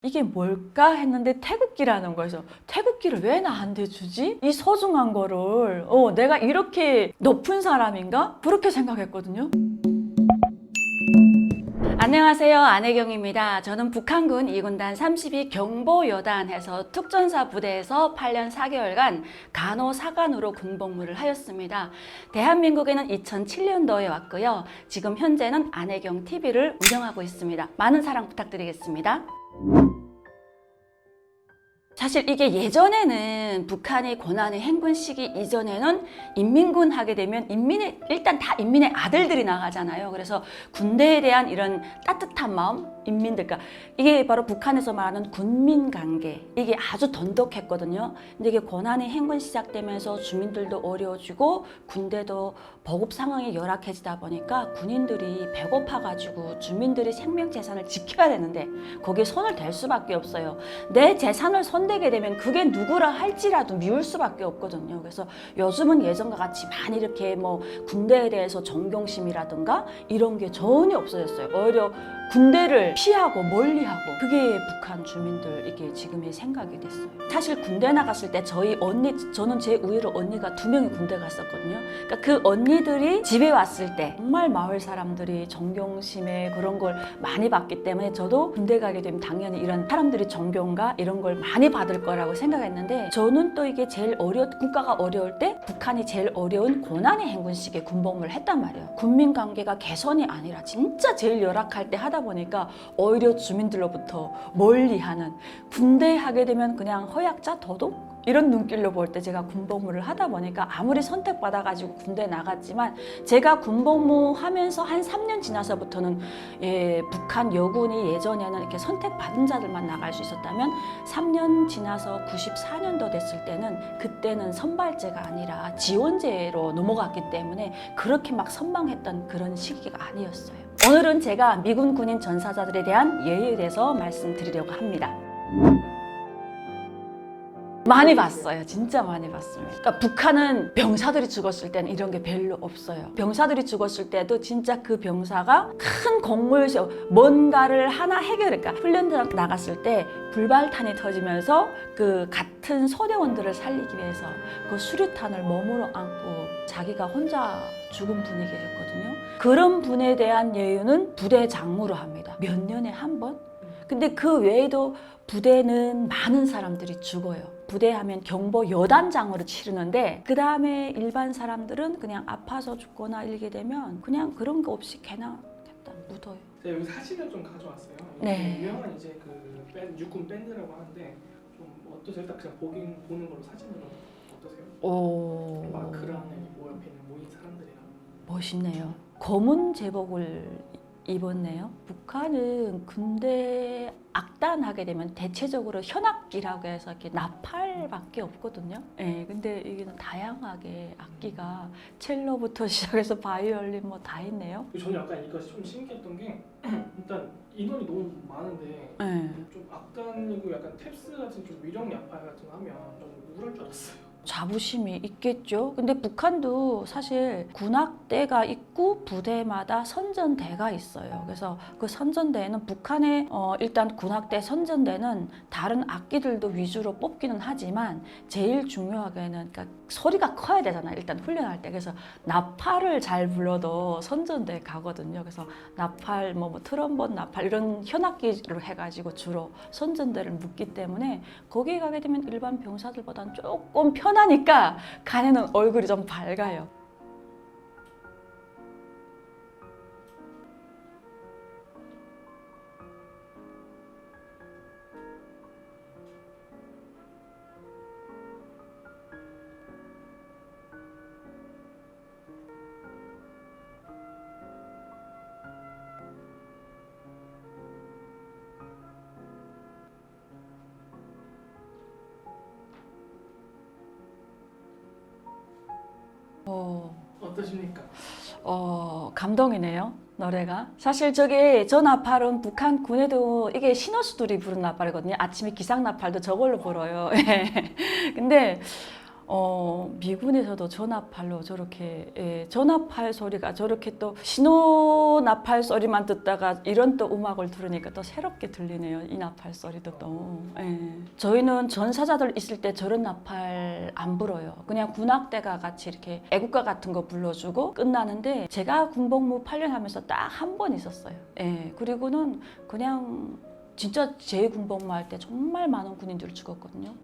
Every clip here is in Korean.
이게 뭘까 했는데 태극기라는 거에서 태극기를 왜 나한테 주지? 이 소중한 거를 내가 이렇게 높은 사람인가? 그렇게 생각했거든요. 안녕하세요, 안혜경입니다. 저는 북한군 2군단 32 경보여단에서 특전사 부대에서 8년 4개월간 간호사관으로 군복무를 하였습니다. 대한민국에는 2007년도에 왔고요. 지금 현재는 안혜경 TV를 운영하고 있습니다. 많은 사랑 부탁드리겠습니다. 사실 이게 예전에는 북한이 고난의 행군 시기 이전에는 인민군 하게 되면 일단 다 인민의 아들들이 나가잖아요. 그래서 군대에 대한 이런 따뜻한 마음, 인민들, 그러니까 이게 바로 북한에서 말하는 군민 관계, 이게 아주 돈독했거든요. 근데 이게 고난의 행군 시작되면서 주민들도 어려워지고 군대도 보급 상황이 열악해지다 보니까 군인들이 배고파가지고 주민들이 생명 재산을 지켜야 되는데 거기에 손을 댈 수밖에 없어요. 내 재산을 손대게 되면 그게 누구라 할지라도 미울 수밖에 없거든요. 그래서 요즘은 예전과 같이 많이 이렇게 뭐 군대에 대해서 존경심이라든가 이런 게 전혀 없어졌어요. 오히려 군대를 피하고 멀리하고, 그게 북한 주민들 이게 지금의 생각이 됐어요. 사실 군대 나갔을 때 저는 제 우위로 언니가 2명이 군대 갔었거든요. 그러니까 그 언니들이 집에 왔을 때 정말 마을 사람들이 존경심에 그런 걸 많이 받기 때문에 저도 군대 가게 되면 당연히 이런 사람들이 존경과 이런 걸 많이 받을 거라고 생각했는데, 저는 또 이게 국가가 어려울 때 북한이 제일 어려운 고난의 행군 시기에 군복무를 했단 말이에요. 군민 관계가 개선이 아니라 진짜 제일 열악할 때 하다 보니까 오히려 주민들로부터 멀리하는, 군대 하게 되면 그냥 허약자, 도둑? 이런 눈길로 볼 때 제가 군복무를 하다 보니까 아무리 선택받아가지고 군대 나갔지만 제가 군복무 하면서 한 3년 지나서부터는 북한 여군이 예전에는 이렇게 선택받은 자들만 나갈 수 있었다면 3년 지나서 94년도 됐을 때는 그때는 선발제가 아니라 지원제로 넘어갔기 때문에 그렇게 막 선망했던 그런 시기가 아니었어요. 오늘은 제가 미군 군인 전사자들에 대한 예의에 대해서 말씀드리려고 합니다. 많이 봤어요. 진짜 많이 봤습니다. 그러니까 북한은 병사들이 죽었을 때는 이런 게 별로 없어요. 병사들이 죽었을 때도 진짜 그 병사가 큰 공무에서 뭔가를 하나 그러니까 훈련장 나갔을 때 불발탄이 터지면서 그 같은 소대원들을 살리기 위해서 그 수류탄을 몸으로 안고 자기가 혼자 죽은 분이 계셨거든요. 그런 분에 대한 예우는 부대 장무로 합니다. 몇 년에 한 번? 근데 그 외에도 부대는 많은 사람들이 죽어요. 부대하면 경보 여단장으로 치르는데 그 다음에 일반 사람들은 그냥 아파서 죽거나 이러게 되면 그냥 그런 거 없이 개나 묻어요. 제가 여기 사진을 좀 가져왔어요. 네. 유명한 이제 육군 밴드라고 하는데 좀 어떠세요? 딱 그냥 보는 걸로 사진으로 어떠세요? 마크 안에 옆에 있는 모인 사람들이랑 멋있네요. 검은 제복을 입었네요. 북한은 군대 악단하게 되면 대체적으로 현악기라고 해서 이렇게 나팔밖에 없거든요. 네, 근데 이게는 다양하게 악기가 첼로부터 시작해서 바이올린 뭐 다 있네요. 저는 약간 이거 좀 신기했던 게 일단 인원이 너무 많은데 네. 좀 악단이고 약간 탭스 같은 좀 위령 야파 같은 거 하면 좀 우울할 줄 알았어요. 자부심이 있겠죠. 근데 북한도 사실 군악대가 있고 부대마다 선전대가 있어요. 그래서 그 선전대에는 북한의 일단 군악대 선전대는 다른 악기들도 위주로 뽑기는 하지만 제일 중요하게는 그러니까 소리가 커야 되잖아요. 일단 훈련할 때. 그래서 나팔을 잘 불러도 선전대에 가거든요. 그래서 나팔, 뭐 트럼본 나팔 이런 현악기로 해가지고 주로 선전대를 묻기 때문에 거기에 가게 되면 일반 병사들보다는 조금 편하니까 간에는 얼굴이 좀 밝아요. 어떠십니까? 감동이네요. 노래가. 사실 저게 저 나팔은 북한 군에도 이게 신호수들이 부른 나팔이거든요. 아침에 기상나팔도 저걸로 불어요. 근데 미군에서도 전화팔로 저렇게 전화팔 소리가 저렇게 또 신호 나팔 소리만 듣다가 이런 또 음악을 들으니까 또 새롭게 들리네요. 이 나팔 소리도 또. 저희는 전사자들 있을 때 저런 나팔 안 불어요. 그냥 군악대가 같이 이렇게 애국가 같은 거 불러주고 끝나는데 제가 군복무 8년 하면서 딱 한 번 있었어요. 그리고는 그냥 진짜 제 군복무 할 때 정말 많은 군인들이 죽었거든요.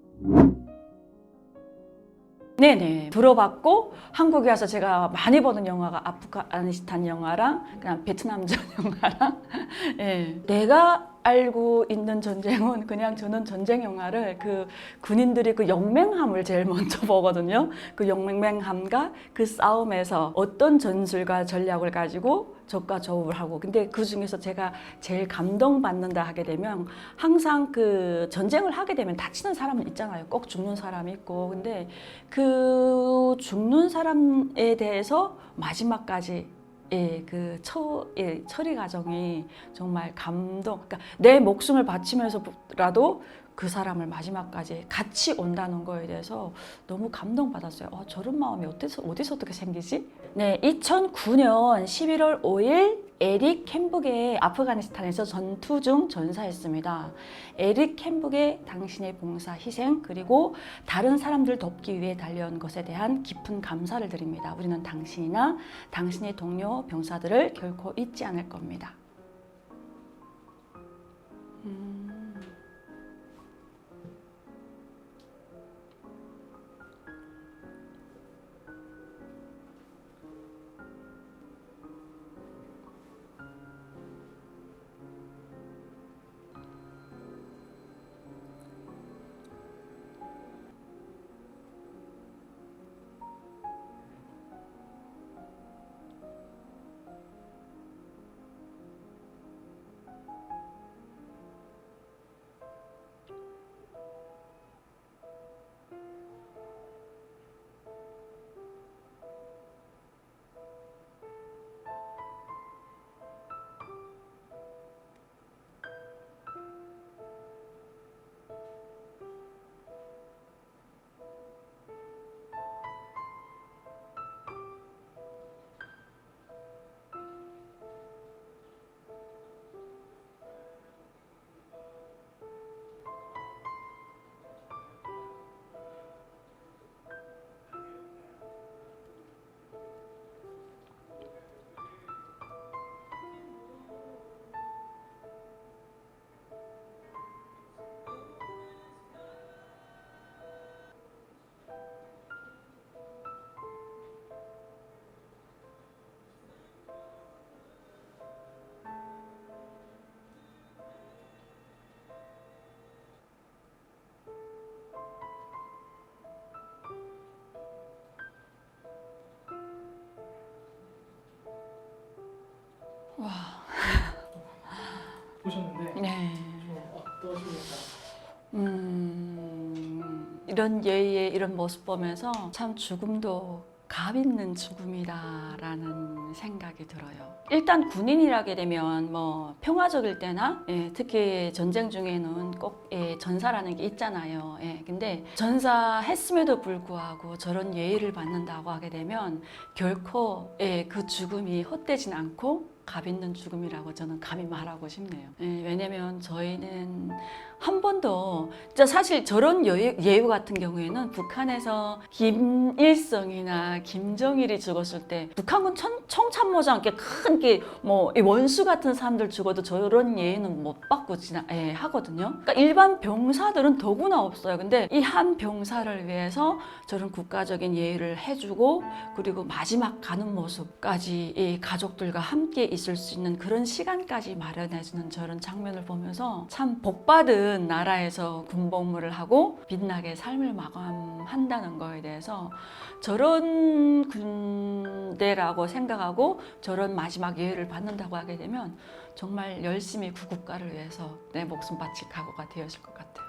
네네 들어봤고 한국에 와서 제가 많이 보는 영화가 아프가니스탄 영화랑 그냥 베트남전 영화랑 내가 알고 있는 전쟁은 그냥 저는 전쟁 영화를 그 군인들이 그 용맹함을 제일 먼저 보거든요. 그 용맹함과 그 싸움에서 어떤 전술과 전략을 가지고 적과 조우를 하고 근데 그 중에서 제가 제일 감동받는다 하게 되면 항상 그 전쟁을 하게 되면 다치는 사람은 있잖아요. 꼭 죽는 사람이 있고 근데 그 죽는 사람에 대해서 마지막까지 그 처리 과정이 정말 감동. 그러니까 내 목숨을 바치면서라도 그 사람을 마지막까지 같이 온다는 거에 대해서 너무 감동받았어요. 저런 마음이 어디서 어떻게 생기지? 네, 2009년 11월 5일 에릭 켄북의 아프가니스탄에서 전투 중 전사했습니다. 에릭 켄북의 당신의 봉사, 희생 그리고 다른 사람들 돕기 위해 달려온 것에 대한 깊은 감사를 드립니다. 우리는 당신이나 당신의 동료 병사들을 결코 잊지 않을 겁니다. 와. 보셨는데 네. 좀 어떠십니까? 이런 예의의 이런 모습 보면서 참 죽음도 감 있는 죽음이다라는 생각이 들어요. 일단 군인이라게 되면 뭐 평화적일 때나 특히 전쟁 중에는 꼭 전사라는 게 있잖아요. 근데 전사했음에도 불구하고 저런 예의를 받는다고 하게 되면 결코 그 죽음이 헛되진 않고 값 있는 죽음이라고 저는 감히 말하고 싶네요. 왜냐면 저희는 한 번도 진짜 사실 저런 예우 같은 경우에는 북한에서 김일성이나 김정일이 죽었을 때 북한군 청참모장 이렇게 큰 게 뭐 원수 같은 사람들 죽어도 저런 예의는 못 받고 하거든요. 그러니까 일반 병사들은 더구나 없어요. 근데 이 한 병사를 위해서 저런 국가적인 예의를 해주고 그리고 마지막 가는 모습까지 이 가족들과 함께 있을 수 있는 그런 시간까지 마련해주는 저런 장면을 보면서 참 복받은 나라에서 군복무를 하고 빛나게 삶을 마감한다는 거에 대해서 저런 군대라고 생각하고 저런 마지막 예의를 받는다고 하게 되면 정말 열심히 구국가를 위해서 내 목숨 바칠 각오가 되어질 것 같아요.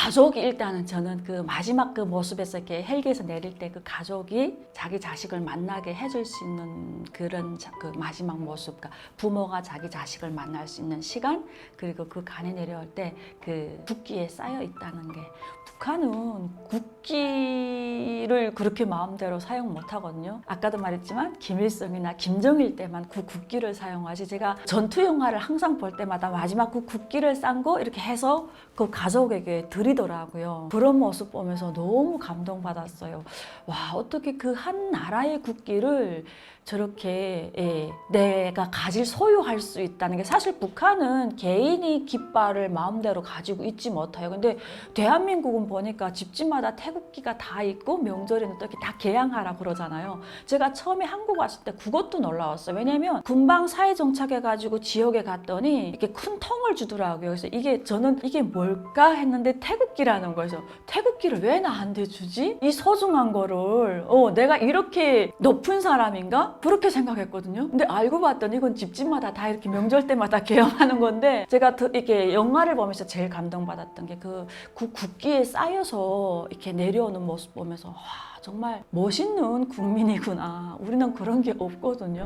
가족이 일단은 저는 그 마지막 그 모습에서 이렇게 헬기에서 내릴 때 그 가족이 자기 자식을 만나게 해줄 수 있는 그런 그 마지막 모습, 그러니까 부모가 자기 자식을 만날 수 있는 시간, 그리고 그 간에 내려올 때 그 국기에 쌓여 있다는 게, 북한은 국기를 그렇게 마음대로 사용 못 하거든요. 아까도 말했지만 김일성이나 김정일 때만 그 국기를 사용하지, 제가 전투 영화를 항상 볼 때마다 마지막 그 국기를 싼 거 이렇게 해서 그 가족에게 드리더라고요. 그런 모습 보면서 너무 감동받았어요. 와, 어떻게 그 한 나라의 국기를 저렇게 내가 소유할 수 있다는 게, 사실 북한은 개인이 깃발을 마음대로 가지고 있지 못해요. 근데 대한민국은 보니까 집집마다 태국기가 다 있고 명절에는 또 이렇게 다 개양하라 그러잖아요. 제가 처음에 한국 왔을 때 그것도 놀라웠어요. 왜냐면 금방 사회 정착해가지고 지역에 갔더니 이렇게 큰 통을 주더라고요. 그래서 저는 이게 뭘까 했는데 태국기라는 거예요. 태국기를 왜 나한테 주지? 이 소중한 거를 내가 이렇게 높은 사람인가? 그렇게 생각했거든요. 근데 알고 봤더니 이건 집집마다 다 이렇게 명절 때마다 개영하는 건데, 제가 이렇게 영화를 보면서 제일 감동받았던 게 그 국기에 쌓여서 이렇게 내려오는 모습 보면서, 와, 정말 멋있는 국민이구나. 우리는 그런 게 없거든요.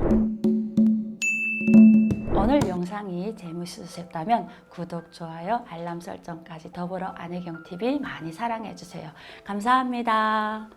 오늘 영상이 재밌으셨다면 구독, 좋아요, 알람 설정까지 더불어 안혜경TV 많이 사랑해주세요. 감사합니다.